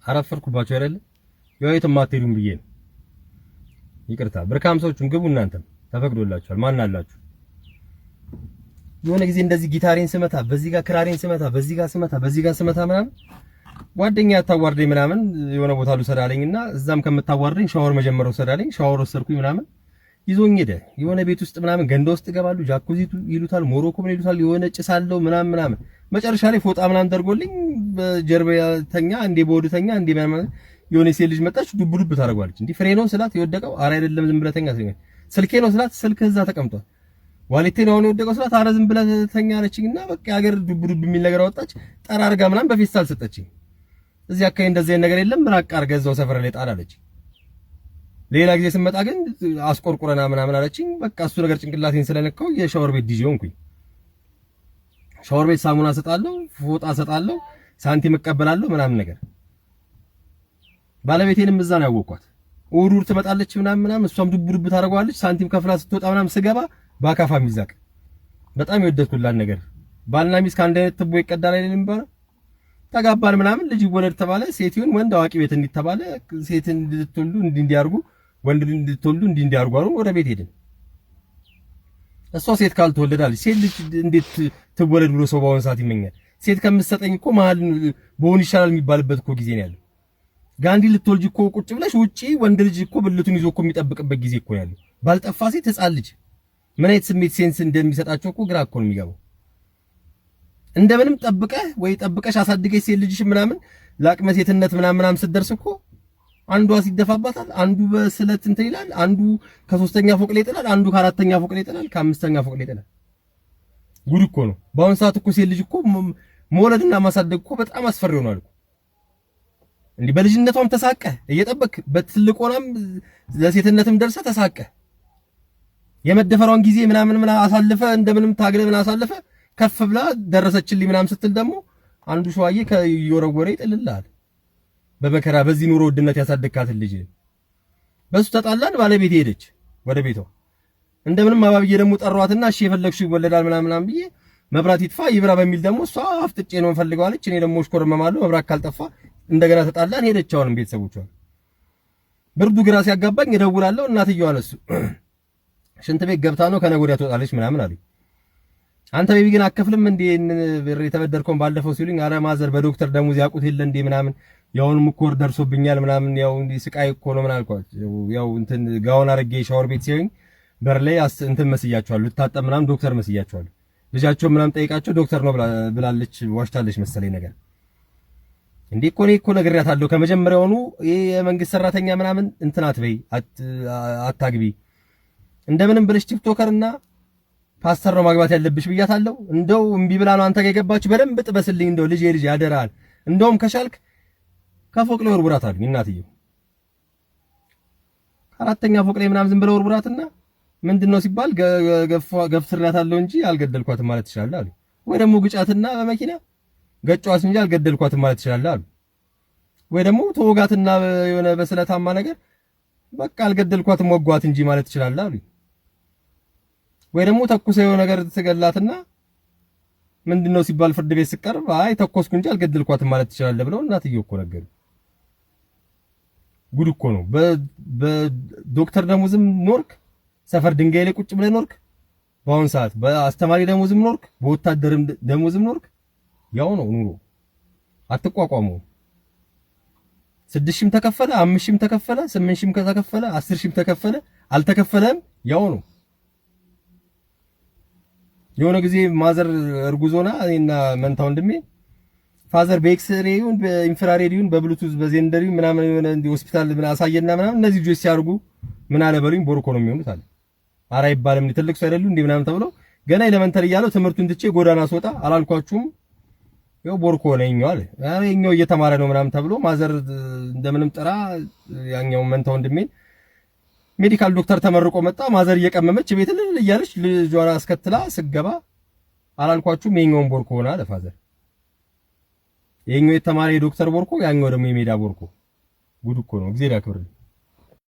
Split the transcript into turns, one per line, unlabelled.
አረፈርኩባችሁ አይደል? የት ማትሄዱም ብዬ ነው። ይቅርታ ብርካም ሰዎችን ግቡ። እናንተም ተፈቅዶላችኋል። ማን አላችሁ? የሆነ ጊዜ እንደዚህ ጊታሬን ስመታ፣ በዚህ ጋር ክራሬን ስመታ፣ በዚህ ጋር ስመታ ምናምን ጓደኛ ያታዋርደኝ ምናምን የሆነ ቦታ ልውሰድ አለኝና እዛም ከምታዋርደኝ ሻወር መጀመር ወሰድ አለኝ። ሻወር ወሰድኩኝ ምናምን ይዞኝ ሄደ። የሆነ ቤት ውስጥ ምናምን ገንዳ ውስጥ ገባሉ። ጃኩዚ ይሉታል፣ ሞሮኮ ምን ይሉታል፣ የሆነ ጭሳለው ምናምን መጨረሻ ላይ ፎጣ ምናምን ደርጎልኝ በጀርባተኛ እንዴ በወድተኛ እንዴ ምናምን የሆነ ሴት ልጅ መጣች። ዱብ ዱብ ታደርጓለች። እንዴ ፍሬ ነው ስላት የወደቀው አረ አይደለም ዝም ብለተኛ ስለኝ ስልኬ ነው ስላት ስልክ እዛ ተቀምጧል። ዋሌቴ ነው የወደቀው ስላት አረ ዝም ብለተኛ አለችኝና በቃ ሀገር ዱብ ዱብ የሚል ነገር አወጣች። ጠራርጋ ምናምን በፌስታል ሰጠችኝ። እዚህ አካባቢ እንደዚህ ነገር የለም ራቅ አርገ እዛው ሰፈር ላይ ጣል አለችኝ። ሌላ ጊዜ ስመጣ ግን አስቆርቁረና ምናምን አለችኝ። በቃ እሱ ነገር ጭንቅላቴን ስለነካው የሻወር ቤት ዲጂ ሆንኩኝ። ሻወር ቤት ሳሙና ሰጣለሁ፣ ፎጣ ሰጣለሁ፣ ሳንቲም እቀበላለሁ ምናምን ነገር። ባለቤቴንም እዛ ነው ያወቅኳት። ኡሩር ትመጣለች ምናምን እሷም ዱብ ዱብ ታደርገዋለች። ሳንቲም ከፍላ ስትወጣ ምናምን ስገባ ባካፋ ሚዛቅ በጣም የወደድኩላት ነገር። ባልና ሚስት ከአንድ አይነት ትቦ ይቀዳል አይደል የሚባለው። ተጋባን ምናምን ልጅ ይወለድ ተባለ። ሴት ይሁን ወንድ አዋቂ ቤት እንዲተባለ ሴት እንድትወልዱ እንዲያርጉ ወንድ እንድትወልዱ እንዲያርጉ አሉ። ወደ ቤት ሄድን። እሷ ሴት ካልተወለዳለች ሴት ልጅ እንዴት ትወለድ ብሎ ሰው በአሁን ሰዓት ይመኛል። ሴት ከምትሰጠኝ እኮ መሀል በሆን ይሻላል የሚባልበት እኮ ጊዜ ነው ያለው። ጋንዲ ልትወልጂ እኮ ቁጭ ብለሽ ውጪ ወንድ ልጅ እኮ ብልቱን ይዞ እኮ የሚጠብቅበት ጊዜ እኮ ያለው። ባልጠፋ ሴት ህፃን ልጅ ምን አይነት ስሜት ሴንስ እንደሚሰጣቸው እኮ ግራ እኮ ነው የሚገባው። እንደምንም ጠብቀሽ አሳድገሽ ሴት ልጅሽ ምናምን ለአቅመ ሴትነት ምናምን ስትደርስ እኮ አንዷ ሲደፋባታል፣ አንዱ በስለት እንትን ይላል፣ አንዱ ከ3ኛ ፎቅ ላይ ይጥላል፣ አንዱ ከ4ኛ ፎቅ ላይ ይጥላል፣ ከ5ኛ ፎቅ ላይ ይጥላል። ጉድ እኮ ነው። በአሁን ሰዓት እኮ ሴት ልጅ እኮ መውለድና ማሳደግ እኮ በጣም አስፈሪ ሆኗል እኮ። እንዴ በልጅነቷም ተሳቀ እየጠበክ በትልቅ ሆናም ለሴትነትም ደርሰ ተሳቀ የመደፈሯን ጊዜ ምናምን አሳልፈ እንደምንም ታግለ ምን አሳልፈ ከፍ ብላ ደረሰችልኝ ምናምን ስትል ደግሞ አንዱ ሸዋዬ ከየወረወረ ይጥልልሃል። በመከራ በዚህ ኑሮ ውድነት ያሳደግካትን ልጅ በሱ ተጣላን። ባለቤት ሄደች ወደ ቤቷ። እንደምንም አባብዬ ደግሞ ጠሯትና እሺ የፈለግሽው ይወለዳል ምናምን ብዬ መብራት ይጥፋ ይብራ በሚል ደግሞ እሷ አፍጥጬ ነው ፈልገው አለች። እኔ ደግሞ እሽኮረመማለሁ መብራት ካልጠፋ። እንደገና ተጣላን። ሄደች። አሁንም ቤተሰቦቿ ብርዱ ግራ ሲያጋባኝ እደውላለሁ። እናትየዋ አለሱ ሽንት ቤት ገብታ ነው ከነገ ወዲያ ትወጣለች ምናምን አሉኝ። አንተ ቤቢ ግን አከፍልም እንዴ ብር የተበደርከውን ባለፈው ሲሉኝ፣ አረ ማዘር በዶክተር ደሞዝ ያውቁት የለ እንዴ ምናምን ያውንም እኮ ወር ደርሶብኛል ምናምን ያው እንዲ ስቃይ እኮ ነው ምናምን አልኳቸው። ያው እንትን ጋውን አርጌ ሻወር ቤት ሲሆን በር ላይ እንትን መስያቸዋለሁ ልታጠብ ምናምን ዶክተር መስያቸዋለሁ። ልጃቸው ምናምን ጠይቃቸው ዶክተር ነው ብላለች ዋሽታለች መሰለኝ ነገር እንዴ እኮ ነው እኮ ነግሬያታለሁ ከመጀመሪያውኑ ይሄ የመንግስት ሰራተኛ ምናምን እንትን አትበይ አታግቢ እንደምንም ብለሽ ቲክቶከርና ፓስተር ነው ማግባት ያለብሽ ብያታለሁ። እንደው እምቢ ብላ ነው አንተ ጋር የገባች። በደንብ ጥበስልኝ እንደው ልጅ ያደራል እንደውም ከሻልክ ከፎቅ ላይ ወርውራት አሉኝ እናትየው። ከአራተኛ ፎቅ ላይ ምናምን ዝም ብለው ወርውራትና ምንድነው ሲባል ገፍትሬያታለሁ እንጂ አልገደልኳትም ማለት ትችላለህ አሉ። ወይ ደግሞ ግጫትና በመኪና ገጫዋስ እንጂ አልገደልኳትም ማለት ትችላለህ አሉ። ወይ ደግሞ ተወጋትና የሆነ በስለታማ ነገር በቃ አልገደልኳትም ወጓት እንጂ ማለት ትችላለህ አሉ። ወይ ደግሞ ተኩሰው ነገር ትገላትና ምንድነው ሲባል ፍርድ ቤት ስቀርብ አይ ተኮስኩ እንጂ አልገደልኳትም ማለት ትችላለህ ብለው እናትየው እኮ ነገሩ። ጉድ እኮ ነው። በዶክተር ደሞዝም ኖርክ፣ ሰፈር ድንጋይ ላይ ቁጭ ብለህ ኖርክ፣ በአሁን ሰዓት በአስተማሪ ደሞዝም ኖርክ፣ በወታደርም ደሞዝም ኖርክ፣ ያው ነው ኑሮ። አትቋቋመው። 6ሺም ተከፈለ፣ 5ሺም ተከፈለ፣ 8ሺም ተከፈለ፣ 10ሺም ተከፈለ፣ አልተከፈለም ያው ነው። የሆነ ጊዜ ማዘር እርጉዞና እኔና መንታ ወንድሜ ፋዘር በኤክስሬዩን በኢንፍራሬዲዩን በብሉቱዝ በዜንደሪው ምናምን የሆነ እንዲ ሆስፒታል ምን አሳየና ምናምን እነዚህ ልጆች ሲያርጉ ምን አለ በሉኝ ቦርኮ ነው የሚሆኑት አለ። አራ ይባልም ትልቅ ሰው አይደሉ እንዴ ምናምን ተብሎ ገና ኤሌመንተሪ እያለሁ ትምህርቱን ትቼ ጎዳና ስወጣ አላልኳችሁም ያው ቦርኮ ነኝ አለ። ያኛው እየተማረ ነው ምናምን ተብሎ ማዘር እንደምንም ጥራ ያኛው መንታ ወንድሜ ሜዲካል ዶክተር ተመርቆ መጣ። ማዘር እየቀመመች ቤት ልል እያለች ልጇን አስከትላ ስገባ አላልኳችሁም የኛውን ቦርኮ ሆነ አለ ፋዘር። የኛው የተማረ የዶክተር ቦርኮ ያኛው ደግሞ የሜዳ ቦርኮ። ጉድ እኮ ነው። እግዚአብሔር ያክብርልኝ።